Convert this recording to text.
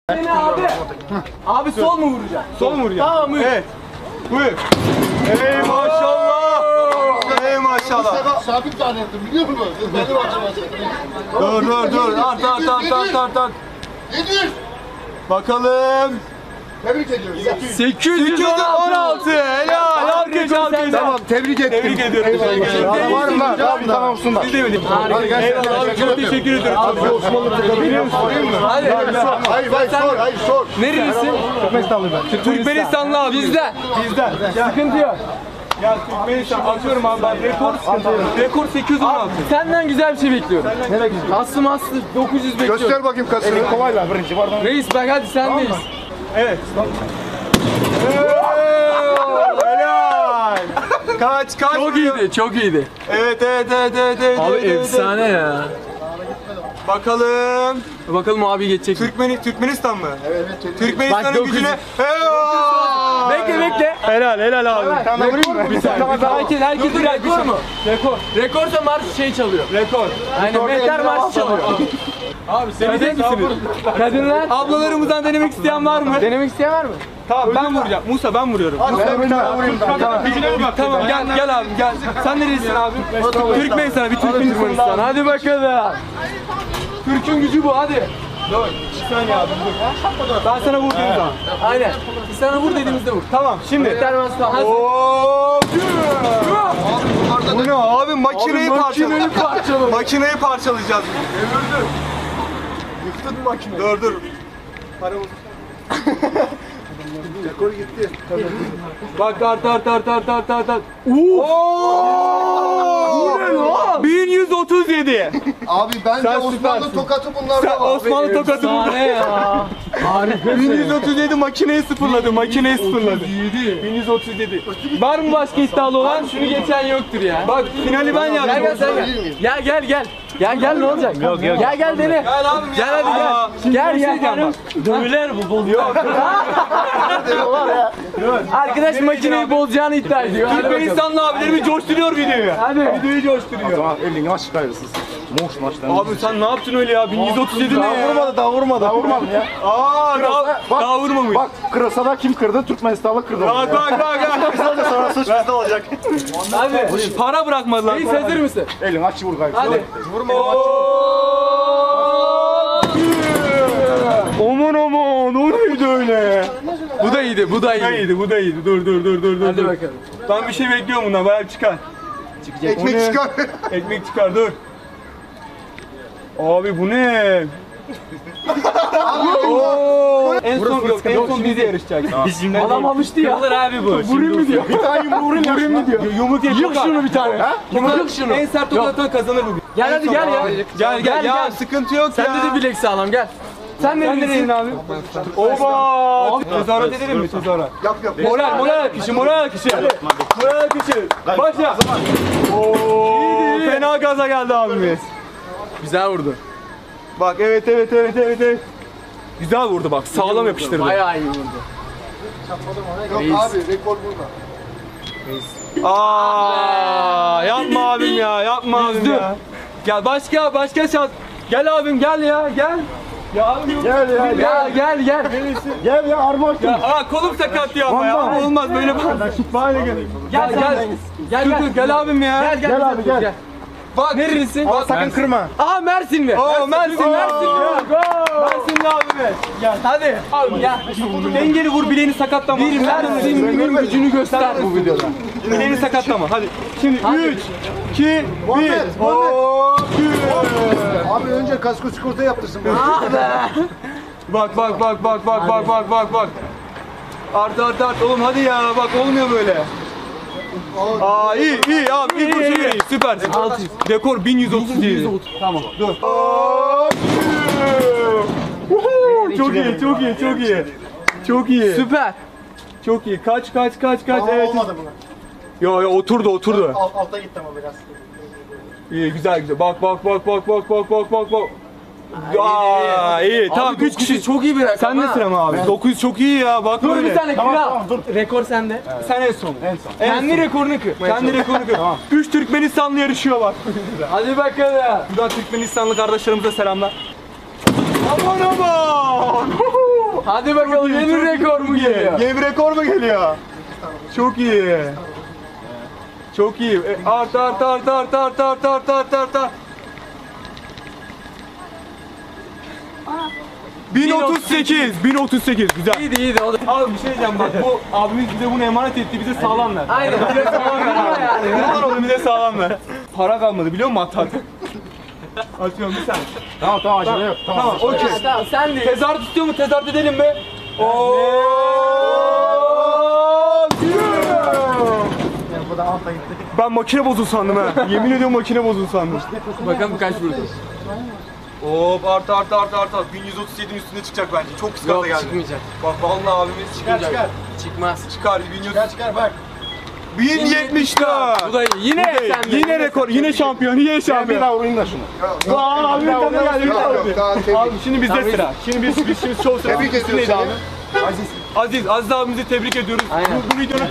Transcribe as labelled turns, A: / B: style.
A: Seni abi. Abi sol mu vuracak?
B: Sol mu vuracak?
A: Tamam buyur.
B: Evet. Buyur. Ey maşallah. Ey maşallah.
C: Sabit zannettim biliyor musun? Benim açıma
B: Dur. Art.
C: 700.
B: Bakalım.
C: Tebrik ediyoruz.
B: 816. Helal. Alkış.
C: Tamam tebrik ettim.
B: Tebrik ediyorum.
C: Daha var mı? Abi tamam sunlar.
B: Siz de mi?
C: Hadi gel.
B: Eyvallah abi, çok teşekkür ederim.
C: Abi Osmanlı biliyor musun?
A: Hadi.
C: Hayır sor.
A: Nerelisin?
B: Türkmenistanlı abi.
A: Bizden.
B: Gel.
A: Sıkıntı yok.
B: Ya Türkmenistan atıyorum abi ben rekor 816.
A: Senden güzel bir şey bekliyorum.
C: Ne bekliyorsun?
A: Aslı 900 bekliyorum.
C: Göster bakayım kasını. Kolayla birinci pardon.
A: Reis bak hadi sendeyiz.
B: Evet. Helal. Kaç
A: Çok iyiydi, çok iyiydi.
B: Evet.
A: Abi efsane ya.
B: Bakalım.
A: Bakalım abi geçecek mi?
B: Türkmenistan mı?
C: Evet.
A: Bak,
B: Türkmenistan'ın
A: 900.
B: gücüne. Helal.
A: Bekle.
B: Helal abi.
A: Herkes rekor mu? Rekorsa marş şey çalıyor.
B: Rekor.
A: Aynen mehter marşı çalıyor.
B: Abi sevecek misiniz?
A: Kadınlar.
B: Ablalarımızdan denemek isteyen var mı?
A: Denemek isteyen var mı?
B: Tamam ben vuracağım. Musa ben vuruyorum.
C: Ben bir tane vurayım daha. Tamam.
B: Tamam gel abi gel. Sen nerelisin abi? Türkmenistan'a bir
A: Türkmenistan. Hadi bakalım.
B: Türk'ün gücü bu hadi. Dur. Bir saniye abi dur. Ben sana vur dediğim zaman.
A: Aynen. Biz sana vur dediğimizde vur.
B: Tamam şimdi.
A: Mehter marşı hazır.
B: Ooo. Bu ne abi makineyi parçalayacağız. Makineyi parçalayacağız.
C: Yıktın makine.
B: Dur. Paramız.
C: Rekor gitti.
B: Bak art. Oo! 1137.
C: Abi bence
B: Sen
C: Osmanlı
B: süpersin.
C: tokatı bunlarda
B: Sen
C: var.
B: Osmanlı tokatı bu.
A: Ne ya? Harika.
B: 1137 makineyi sıfırladı. 1137. Var mı başka iddialı olan?
A: Şunu geçen yoktur ya.
B: Bak finali ben yaptım.
A: Gel sen gel. Gel ne olacak? Gel dene.
B: Gel abim
A: Gel hadi gel.
B: Dövüler bu bol. Yok.
A: Arkadaş makineyi bozacağını iddia ediyor. Hadi bakalım.
B: Türkmenistanlı abilerimi coşturuyor videoyu.
A: Hadi.
B: Videoyu coşturuyor.
C: Tamam elini aç çıkarırsınız. Moş maçtan.
B: Abi sen ne yaptın öyle ya? 1137 ne ya?
C: Daha vurmadı ya.
B: Daha vurma mı?
C: Bak kırılsa da kim kırdı? Türkmenistanlı kırdı.
B: Bak.
C: Sonra suç bizde olacak.
A: Hadi.
B: Para bırakmadılar.
A: Reis hazır mısın?
C: Elini aç vur gayet.
A: Hadi.
C: Vurma.
B: Aman o neydi öyle?
A: Bu da iyiydi.
B: Bu da iyiydi. Dur.
A: Hadi bakalım.
B: Ben bir şey bekliyorum bundan. Bayağı çıkar.
C: Ekmek çıkar.
B: Ekmek çıkar dur. Abi bu ne? En son biz yarışacak.
A: Adam alıştı ya.
B: Kırılır abi bu.
A: Vurayım mı diyor.
C: Bir tane vurayım mı diyor.
B: Yumruk
A: Yık
B: yapıyor.
A: şunu bir tane. Yık şunu.
B: En sert tokat kazanır bugün.
A: Gel hadi gel ya.
B: Gel ya sıkıntı yok ya.
A: Sende de bilek sağlam gel. Sen
B: neredesin abi? Oba! Tezahürat edelim mi tezahürat?
C: Yap.
B: Moral akışı. Moral akışı. Başla. Oo, fena gaza geldi abimiz.
A: Güzel vurdu.
B: Bak evet. Güzel vurdu bak. Sağlam yapıştırdı.
A: Bayağı iyi vurdu.
C: Yok abi rekor burada.
B: Yapma abim ya. Gel başka şans. Gel abim gel ya. Gel. Ya abim yok.
A: Gel.
C: Gel ya arma kim?
B: Kolum sakat ya ama ya. Olmaz böyle bak. Bana gel. Gel abim ya.
A: Gel abi gel.
B: Bak nerelisin?
C: Ama sakın kırma.
A: Aa Mersin mi?
B: Mersinli abime. Gel. Hadi.
A: Abi gel.
B: Dengeli vur bileğini sakatlama.
A: Bir Mersin'in gücünü göster bu videoda.
B: Bileğini sakatlama. Hadi. Şimdi 3, 2, 1.
C: Abi önce kasko sigorta yaptırsın.
B: Bak. Art. Oğlum hadi ya. Bak olmuyor böyle. İyi abi. İlk kurşun iyi. Süpersin.
A: 600.
B: Dekor 1137.
A: Tamam.
B: Dur. Çok iyi.
A: Süper.
B: Çok iyi. Kaç. Evet.
C: Olmadı buna.
B: Yo oturdu.
C: Alta gitti ama biraz.
B: İyi güzel. Bak. İyi. Tamam 3 kişi.
A: Çok iyi bir rakam.
B: Sen nesin ama abi? 900 çok iyi ya. Bak
A: Dur
B: böyle.
A: bir tane
C: Tamam,
A: kral.
C: tamam, dur.
A: Rekor sende.
B: Sen en son.
A: Kendi rekorunu kır.
B: Kendi rekorunu kır. 3 Türkmenistanlı yarışıyor bak.
A: Hadi bakalım.
B: Buradan Türkmenistanlı kardeşlerimize selamlar. Aman.
A: Hadi bakalım yeni rekor mu geliyor?
B: Yeni bir rekor mu geliyor? Çok iyi. Çok iyi. Art. 1038 güzel.
A: İyiydi o da.
B: Abi bir şey diyeceğim bak bu abimiz bize bunu emanet etti bize sağlam ver.
A: Aynen bize sağlam ver ama yani.
B: Ne olur onu bize sağlam ver. Para kalmadı biliyor musun Atat? Atıyorum bir saniye.
C: Tamam acele yok.
B: Tamam okey.
A: Tamam sen de.
B: Tezahürat istiyor mu? Tezahürat edelim mi? Ooo! Ben makine bozul sandım ha. Yemin ediyorum makine bozul sandım.
A: Bakalım kaç vurdu.
B: Hop art. 1137'nin üstüne çıkacak bence. Çok kıskata
A: Yok
B: geldi.
A: çıkmayacak.
B: Bak vallahi abimiz çıkacak.
A: Çıkmaz.
B: Çıkar 1130.
C: Çıkar bak.
B: 1074.
A: Bu da iyi. Yine sen de.
B: Yine rekor, yine şampiyon, yine
C: Bir
B: şampiyon.
C: daha vurayım da şunu.
B: Abi bir tane geldi, bir tane geldi. Abi şimdi bizde
A: Tamam,
B: sıra. Şimdi biz şov sırası.
C: Tebrik ediyoruz
B: Neydi
C: seni.
B: abi? Aziz abimizi tebrik ediyoruz.
A: Aynen.
B: Bu videonun